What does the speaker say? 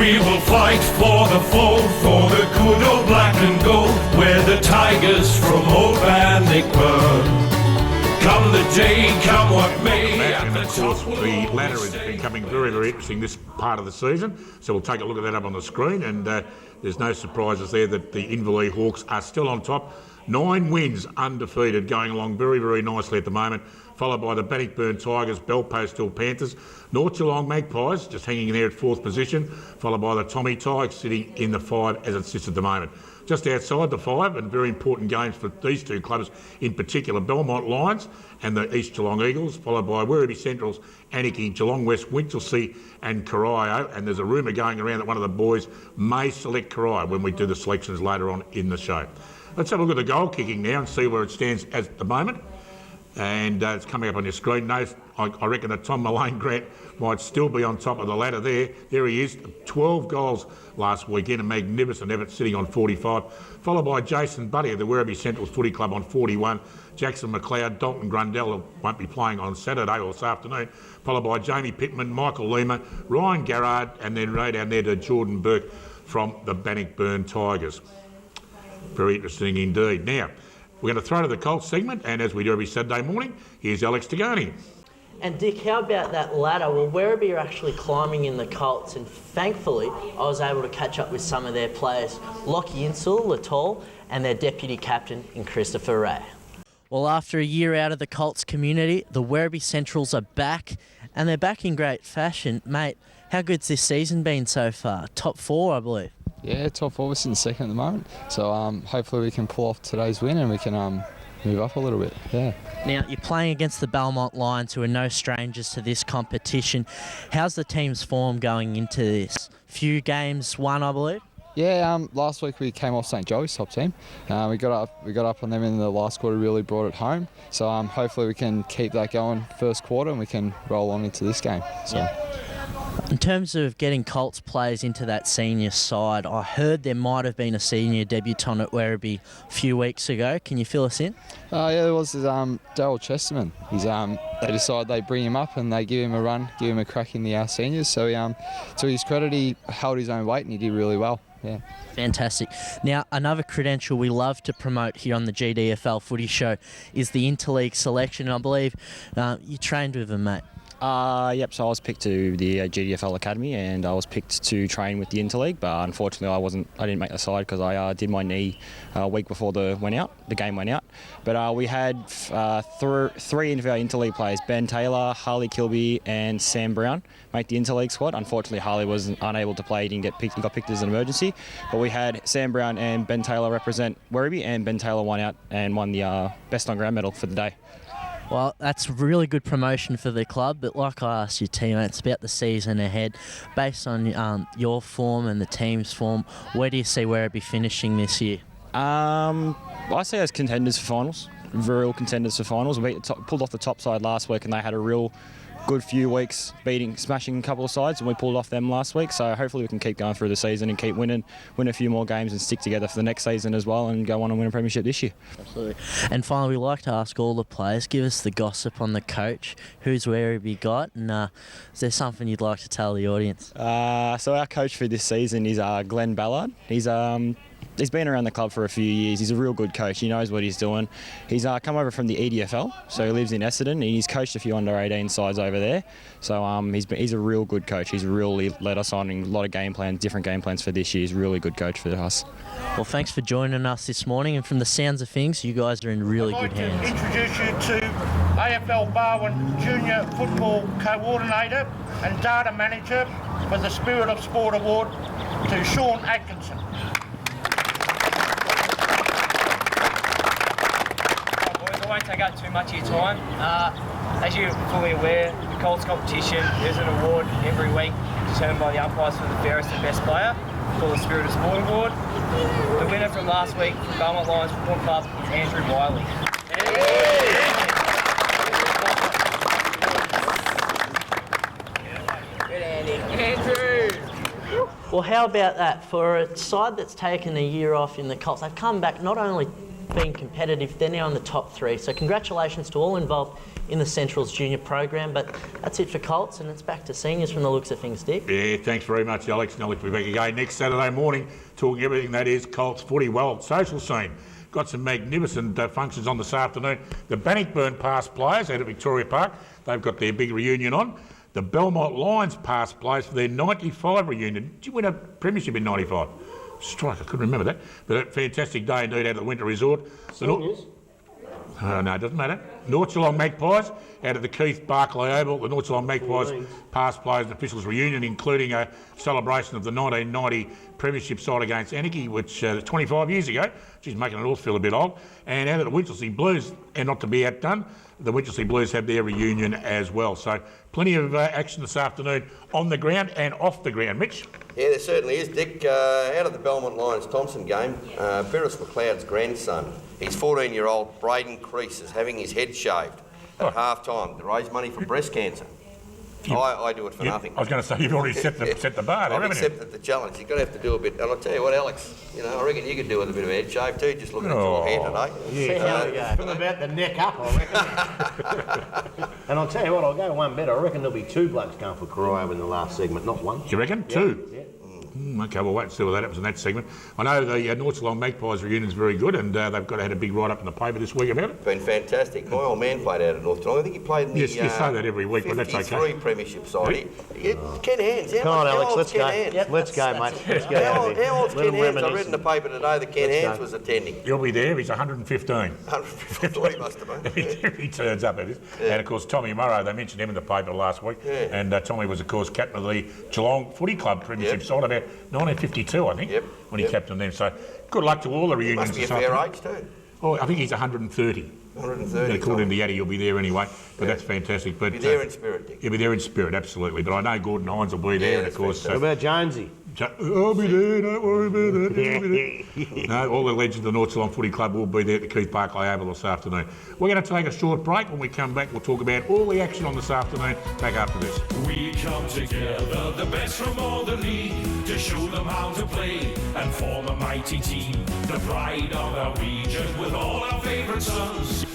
We will fight for the fold, for the good old black and gold. We're the Tigers from old Bannockburn. Come the day, come what may. And of course, the ladder is becoming very, very interesting this part of the season. So we'll take a look at that up on the screen. And there's no surprises there that the Inverleigh Hawks are still on top. 9 wins undefeated, going along very, very nicely at the moment. Followed by the Bannockburn Tigers, Belpost Hill Panthers, North Geelong Magpies just hanging in there at 4th position, followed by the Tommy Tigers sitting in the 5 as it sits at the moment. Just outside the 5, and very important games for these two clubs in particular, Belmont Lions and the East Geelong Eagles, followed by Werribee Central's Anarchy, Geelong West, Winchelsea and Corio. And there's a rumour going around that one of the boys may select Corio when we do the selections later on in the show. Let's have a look at the goal kicking now and see where it stands at the moment. And it's coming up on your screen. No, I reckon that Tom Mullane Grant might still be on top of the ladder there. There he is, 12 goals last weekend, a magnificent effort, sitting on 45. Followed by Jason Buddy of the Werribee Central's Footy Club on 41. Jackson McLeod, Dalton Grundell, who won't be playing on Saturday or this afternoon. Followed by Jamie Pittman, Michael Lima, Ryan Garrard, and then right down there to Jordan Burke from the Bannockburn Tigers. Very interesting indeed. Now, we're going to throw to the Colts segment, and as we do every Saturday morning, here's Alex Tagani. And Dick, how about that ladder? Well, Werribee are actually climbing in the Colts, and thankfully I was able to catch up with some of their players, Lockie Insel, Latol, and their deputy captain in Christopher Ray. Well, after a year out of the Colts community, the Werribee Centrals are back, and they're back in great fashion. Mate, how good's this season been so far? Top 4, I believe. Yeah, top 4, we're sitting second at the moment. So hopefully we can pull off today's win and we can move up a little bit. Yeah. Now, you're playing against the Belmont Lions, who are no strangers to this competition. How's the team's form going into this? Few games won, I believe? Yeah, last week we came off St Joey's top team. We got up on them in the last quarter, really brought it home. So hopefully we can keep that going first quarter and we can roll on into this game. So. Yeah. In terms of getting Colts players into that senior side, I heard there might have been a senior debutant at Werribee a few weeks ago. Can you fill us in? Yeah, there was Daryl Chesterman. They decided they bring him up and they give him a run, give him a crack in the seniors. So to his credit, he held his own weight and he did really well. Yeah. Fantastic. Now, another credential we love to promote here on the GDFL Footy Show is the Interleague selection. I believe you trained with him, mate. Yep, so I was picked to the GDFL Academy and I was picked to train with the Interleague, but unfortunately I didn't make the side because I did my knee a week before the game went out. But we had three of our Interleague players, Ben Taylor, Harley Kilby and Sam Brown, make the Interleague squad. Unfortunately, Harley was unable to play, he didn't get picked, he got picked as an emergency. But we had Sam Brown and Ben Taylor represent Werribee, and Ben Taylor won out and won the best on ground medal for the day. Well, that's really good promotion for the club, but like I asked your teammates about the season ahead, based on your form and the team's form, where do you see Werribee finishing this year? I see as contenders for finals, real contenders for finals. We pulled off the top side last week and they had a real good few weeks smashing a couple of sides, and we pulled off them last week. So hopefully we can keep going through the season and keep win a few more games and stick together for the next season as well and go on and win a premiership this year. Absolutely. And finally, we like to ask all the players, give us the gossip on the coach. Who's Werribee got, and is there something you'd like to tell the audience? So our coach for this season is Glenn Ballard. He's been around the club for a few years. He's a real good coach. He knows what he's doing. He's come over from the EDFL, so he lives in Essendon, and he's coached a few under-18 sides over there. So he's a real good coach. He's really led us on in a lot of game plans, different game plans for this year. He's a really good coach for us. Well, thanks for joining us this morning, and from the sounds of things, you guys are in really good hands. I'd like to introduce you to AFL Barwon Junior Football Coordinator and Data Manager for the Spirit of Sport Award to Shawn Adkins. I won't take up too much of your time. As you're fully aware, the Colts competition, there's an award every week determined by the umpires for the fairest and best player, called the Spirit of Sport Award. The winner from last week from Belmont Lions Football Club is Andrew Wiley. Good Andrew. Well, how about that? For a side that's taken a year off in the Colts, they've come back not only being competitive, they're now in the top 3. So congratulations to all involved in the Central's junior program. But that's it for Colts, and it's back to seniors from the looks of things, Dick. Yeah, thanks very much, Alex. Now we'll be back again next Saturday morning, talking everything that is Colts footy. Well, social scene. Got some magnificent functions on this afternoon. The Bannockburn past players out at Victoria Park, they've got their big reunion on. The Belmont Lions past players for their 95 reunion. Did you win a premiership in 95? Strike, I couldn't remember that. But a fantastic day indeed out at the Winter Resort. Seniors? No, it doesn't matter. North Geelong Magpies out at the Keith Barclay Oval. The North Geelong Magpies past players and officials reunion, including a celebration of the 1990 premiership side against Anarchy, which 25 years ago. She's making it all feel a bit old. And out at the Winchelsea Blues, and not to be outdone, the Winchelsea Blues have their reunion as well. So plenty of action this afternoon on the ground and off the ground. Mitch? Yeah, there certainly is, Dick. Out of the Belmont Lions-Thompson game, Beres McLeod's grandson, his 14-year-old Braden Crease, is having his head shaved at half-time to raise money for breast cancer. I do it for nothing. I was going to say, you've already set the bar there, I've haven't you? accepted the challenge. You're going to have to do a bit. And I'll tell you what, Alex, I reckon you could do with a bit of head shave too, just looking at your hair today. Yeah. From about the neck up, I reckon. And I'll tell you what, I'll go one better. I reckon there'll be 2 blokes going for Corio in the last segment, not 1. You reckon? Yeah. 2? Yeah. Okay, we'll wait and see what happens in that segment. I know the North Geelong Magpies reunion is very good, and they've had a big write-up in the paper this week about it. Been fantastic. My old man played out at North Geelong. I think he played in the you say that every week, but that's okay. 53 premiership side. Ken Hands. Come on, Alex, let's go. Let's go, mate. Let's get out of here. How old's Let Ken him Hands? I reminisce. read in the paper today that Ken Hands was attending. He'll be there. He's 115. 150 must have been. If he turns up, it is. Yeah. And of course, Tommy Murray, they mentioned him in the paper last week. Yeah. And Tommy was, of course, captain of the Geelong Footy Club Premiership side about 1952, I think, when he captained them. So good luck to all the reunions. Must be a fair age too. Oh, I think he's 130. 130. According to Yaddy, he'll be there anyway. But that's fantastic. But He'll be there in spirit, Dick. He'll be there in spirit, absolutely. But I know Gordon Hines will be there, and of course. What about Jonesy? I'll be there, don't worry about that. No, all the legends of the North Geelong Footy Club will be there at the Keith Barclay Oval this afternoon. We're going to take a short break. When we come back, we'll talk about all the action on this afternoon. Back after this. We come together, the best from all the league, to show them how to play and form a mighty team. The pride of our region with all our favourite sons.